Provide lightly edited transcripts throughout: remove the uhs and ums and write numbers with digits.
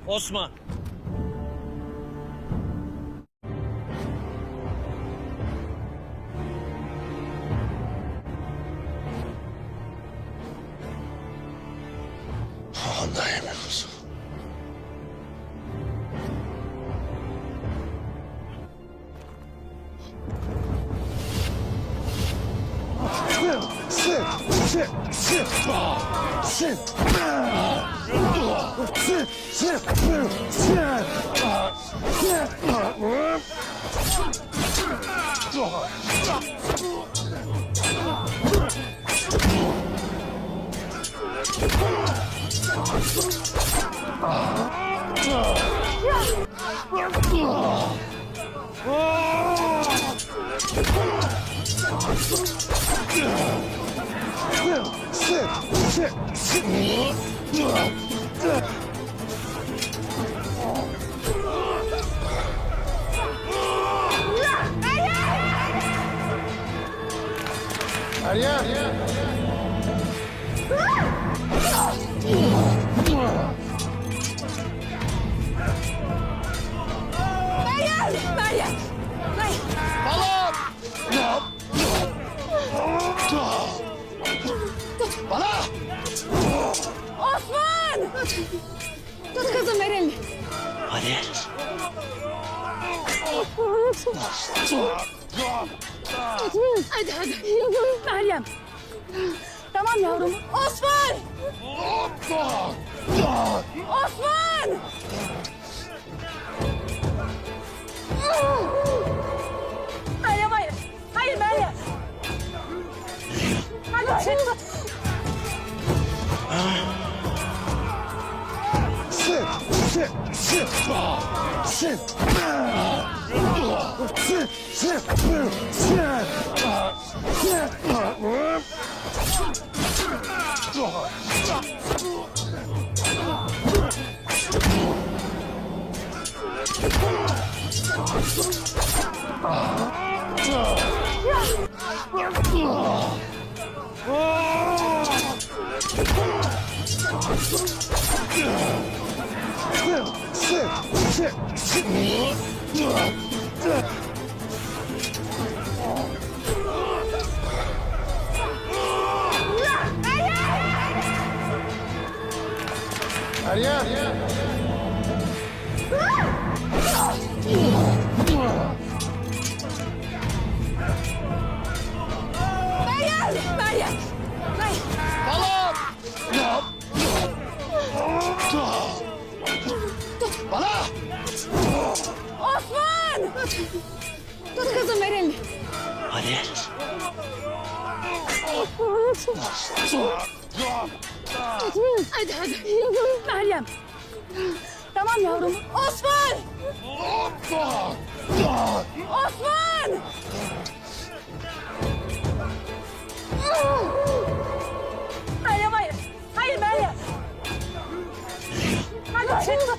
Osman. Andayım Yunus. Meryem! Osman! Tut kızım verin. Hadi. Hadi. Meryem. Tamam yavrum. Osman! Osman! Meryem hayır. Hayır Meryem. Hadi seni tut. Meryem! Osman! Tut kızım verin. Hadi. Hadi. Meryem. Tamam yavrum. Osman! Osman! Meryem hayır. Hayır Meryem. Hadi seni tut.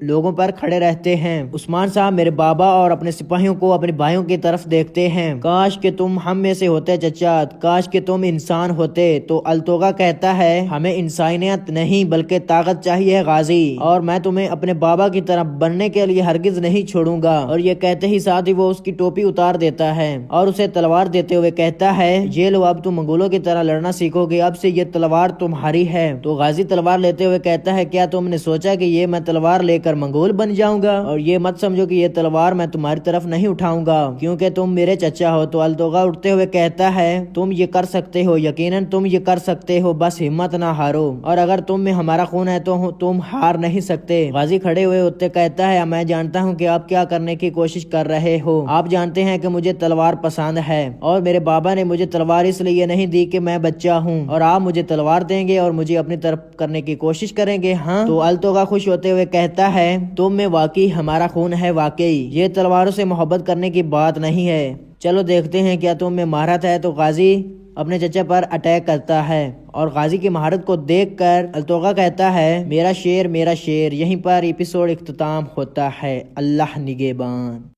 لوگوں پر کھڑے رہتے ہیں۔ عثمان صاحب میرے بابا اور اپنے سپاہیوں کو اپنے بھائیوں کی طرف دیکھتے ہیں۔ کاش کہ تم ہم میں سے ہوتے چچا، کاش کہ تم انسان ہوتے۔ تو التوگا کہتا ہے ہمیں انسانیت نہیں بلکہ طاقت چاہیے غازی، اور میں تمہیں اپنے بابا کی طرح بننے کے لیے ہرگز نہیں چھوڑوں گا۔ اور یہ کہتے ہی ساتھ ہی وہ اس کی ٹوپی اتار دیتا ہے اور اسے تلوار دیتے ہوئے کہتا ہے یہ لو، اب تم منگولوں کی طرح لڑنا سیکھو گے، اب سے یہ تلوار تمہاری ہے۔ تو غازی تلوار لیتے ہوئے کہتا ہے کیا تم نے سوچا کہ یہ میں تلوار لے کر منگول بن جاؤں گا؟ اور یہ مت سمجھو کہ یہ تلوار میں تمہاری طرف نہیں اٹھاؤں گا کیونکہ تم میرے چچا ہو۔ تو التوگا اٹھتے ہوئے کہتا ہے تم یہ کر سکتے ہو، یقیناً تم یہ کر سکتے ہو، بس ہمت نہ ہارو، اور اگر تم میں ہمارا خون ہے تو تم ہار نہیں سکتے۔ غازی کھڑے ہوئے اٹھتے کہتا ہے میں جانتا ہوں کہ آپ کیا کرنے کی کوشش کر رہے ہو، آپ جانتے ہیں کہ مجھے تلوار پسند ہے اور میرے بابا نے مجھے تلوار اس لیے نہیں دی کہ میں بچہ ہوں، اور آپ مجھے تلوار دیں گے اور مجھے اپنی طرف کرنے کی کوشش کریں گے، ہاں؟ تو التوگا خوش ہوتے ہوئے کہتا ہے تم میں واقعی ہمارا خون ہے، واقعی یہ تلواروں سے محبت کرنے کی بات نہیں ہے، چلو دیکھتے ہیں کیا تم میں مہارت ہے۔ تو غازی اپنے چچا پر اٹیک کرتا ہے اور غازی کی مہارت کو دیکھ کر التوگا کہتا ہے میرا شیر میرا شیر۔ یہیں پر ایپیسوڈ اختتام ہوتا ہے۔ اللہ نگہبان۔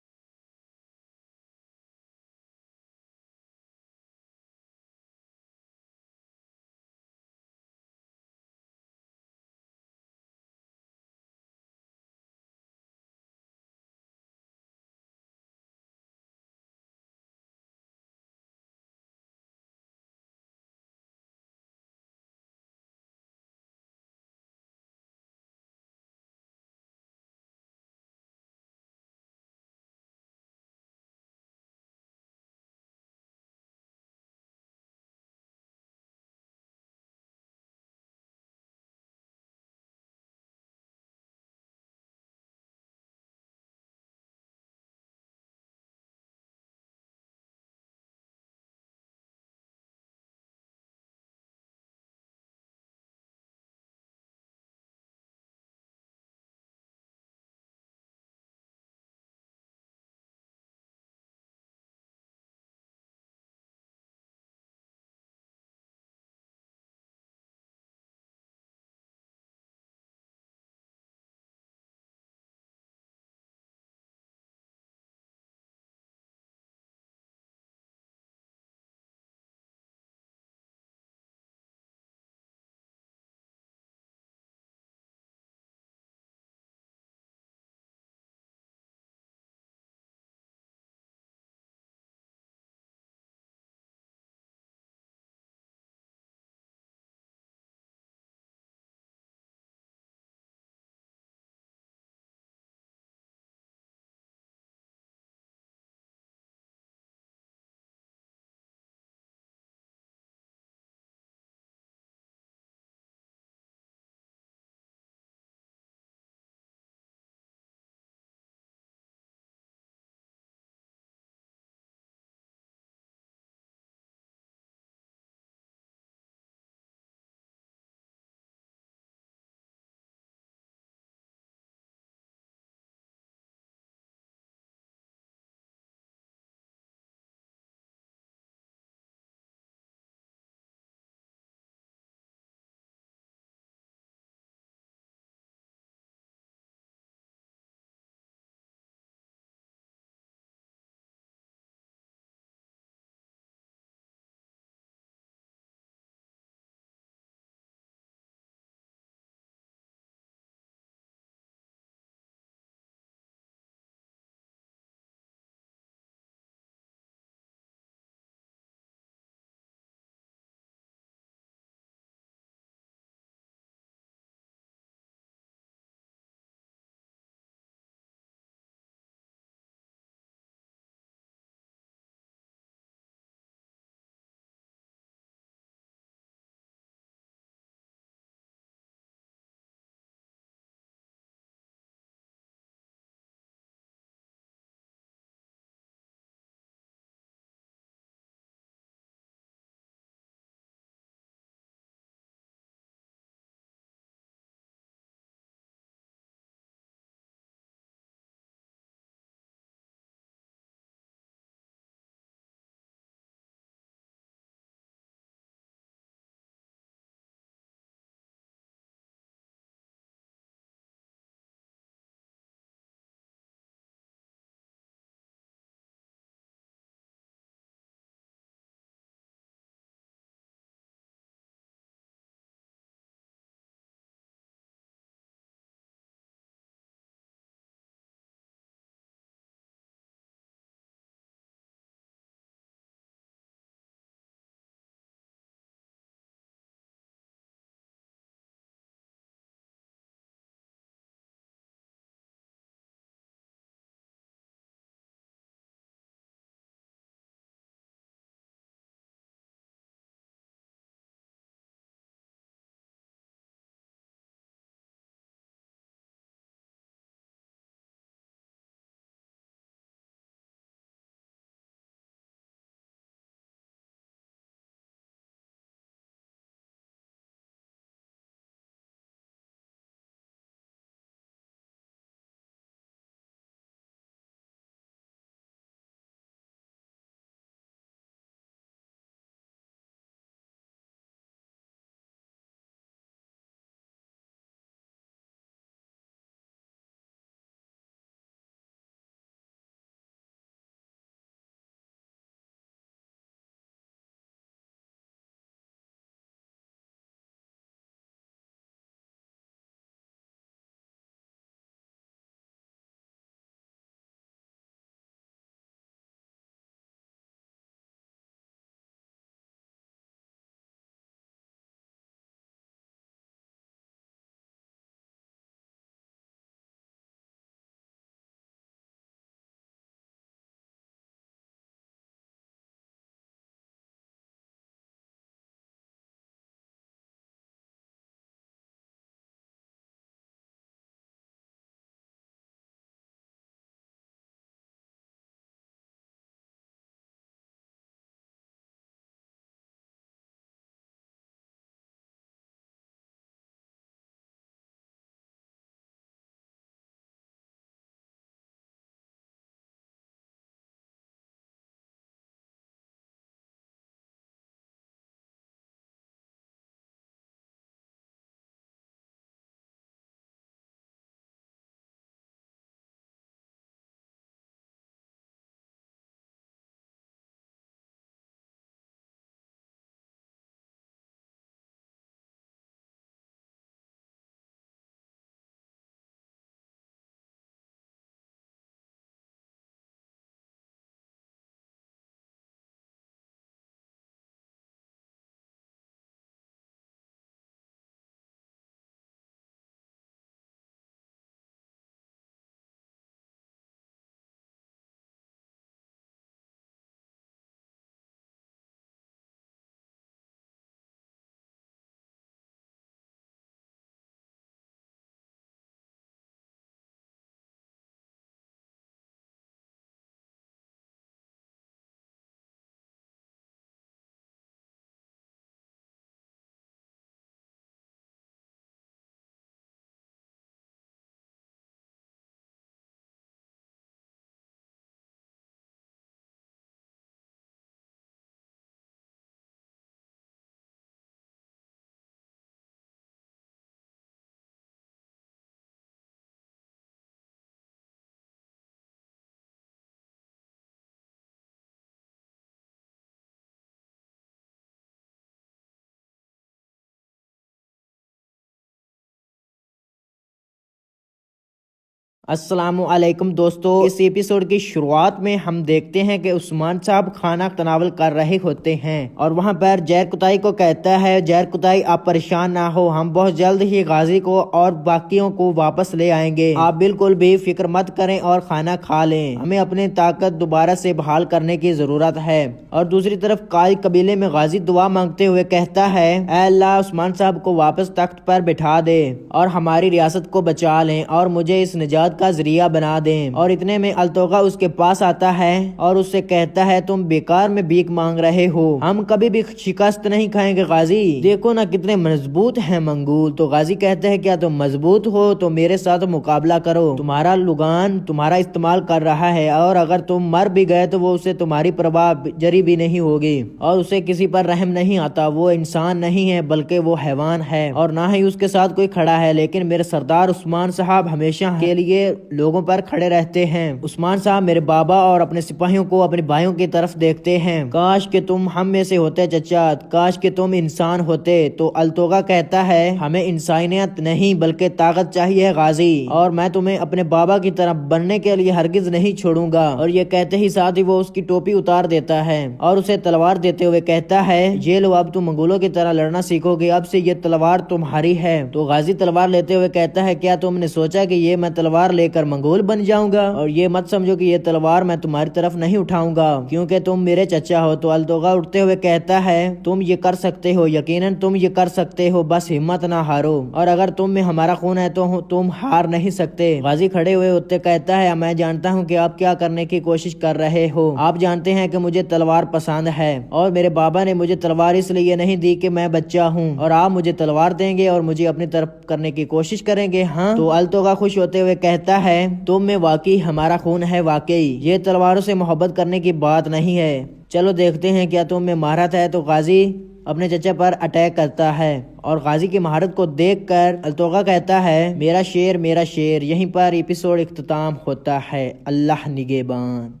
السلام علیکم دوستو، اس ایپیسوڈ کی شروعات میں ہم دیکھتے ہیں کہ عثمان صاحب کھانا تناول کر رہے ہوتے ہیں اور وہاں پر زہر کوتاہی کو کہتا ہے، زہر کوتاہی آپ پریشان نہ ہو، ہم بہت جلد ہی غازی کو اور باقیوں کو واپس لے آئیں گے، آپ بالکل بھی فکر مت کریں اور کھانا کھا لیں، ہمیں اپنی طاقت دوبارہ سے بحال کرنے کی ضرورت ہے۔ اور دوسری طرف قائی قبیلے میں غازی دعا مانگتے ہوئے کہتا ہے، اے اللہ عثمان صاحب کو واپس تخت پر بٹھا دے اور ہماری ریاست کو بچا لیں اور مجھے اس نجات کا ذریعہ بنا دیں۔ اور اتنے میں التوغا اس کے پاس آتا ہے اور اس سے کہتا ہے، تم بیکار میں بھیک مانگ رہے ہو، ہم کبھی بھی شکست نہیں کھائیں گے غازی، دیکھو نا کتنے مضبوط ہیں منگول۔ تو غازی کہتے ہیں، کیا تم مضبوط ہو تو میرے ساتھ مقابلہ کرو، تمہارا لگان تمہارا استعمال کر رہا ہے اور اگر تم مر بھی گئے تو وہ اسے تمہاری پرواہ جری بھی نہیں ہوگی اور اسے کسی پر رحم نہیں آتا، وہ انسان نہیں ہے بلکہ وہ حیوان ہے اور نہ ہی اس کے ساتھ کوئی کھڑا ہے، لیکن میرے سردار عثمان صاحب ہمیشہ کے لیے لوگوں پر کھڑے رہتے ہیں۔ عثمان صاحب میرے بابا اور اپنے سپاہیوں کو اپنے بھائیوں کی طرف دیکھتے ہیں، کاش کہ تم ہم میں سے ہوتے چچا، کاش کہ تم انسان ہوتے۔ تو التوغا کہتا ہے، ہمیں انسانیت نہیں بلکہ طاقت چاہیے غازی، اور میں تمہیں اپنے بابا کی طرح بننے کے لیے ہرگز نہیں چھوڑوں گا۔ اور یہ کہتے ہی ساتھ ہی وہ اس کی ٹوپی اتار دیتا ہے اور اسے تلوار دیتے ہوئے کہتا ہے، یہ لو اب تم منگولوں کی طرح لڑنا سیکھو گے، اب سے یہ تلوار تمہاری ہے۔ تو غازی تلوار لیتے ہوئے کہتا ہے، کیا تم نے سوچا کہ یہ میں تلوار لے کر منگول بن جاؤں گا؟ اور یہ مت سمجھو کہ یہ تلوار میں تمہاری طرف نہیں اٹھاؤں گا کیونکہ تم میرے چچا ہو۔ تو التوغا اٹھتے ہوئے کہتا ہے، تم یہ کر سکتے ہو، یقیناً تم یہ کر سکتے ہو، بس ہمت نہ ہارو، اور اگر تم میں ہمارا خون ہے تو تم ہار نہیں سکتے۔ غازی کھڑے ہوئے ہوتے کہتا ہے، میں جانتا ہوں کہ آپ کیا کرنے کی کوشش کر رہے ہو، آپ جانتے ہیں کہ مجھے تلوار پسند ہے اور میرے بابا نے مجھے تلوار اس لیے نہیں دی کہ میں بچہ ہوں، اور آپ مجھے تلوار دیں گے اور مجھے اپنی طرف کرنے کی کوشش کریں گے، ہاں؟ تو التوغا خوش ہوتے ہوئے کہتا ہے، تم میں واقعی ہمارا خون ہے، واقعی یہ تلواروں سے محبت کرنے کی بات نہیں ہے، چلو دیکھتے ہیں کیا تم میں مہارت ہے۔ تو غازی اپنے چچا پر اٹیک کرتا ہے اور غازی کی مہارت کو دیکھ کر التوغا کہتا ہے، میرا شیر میرا شیر۔ یہیں پر ایپیسوڈ اختتام ہوتا ہے۔ اللہ نگہبان۔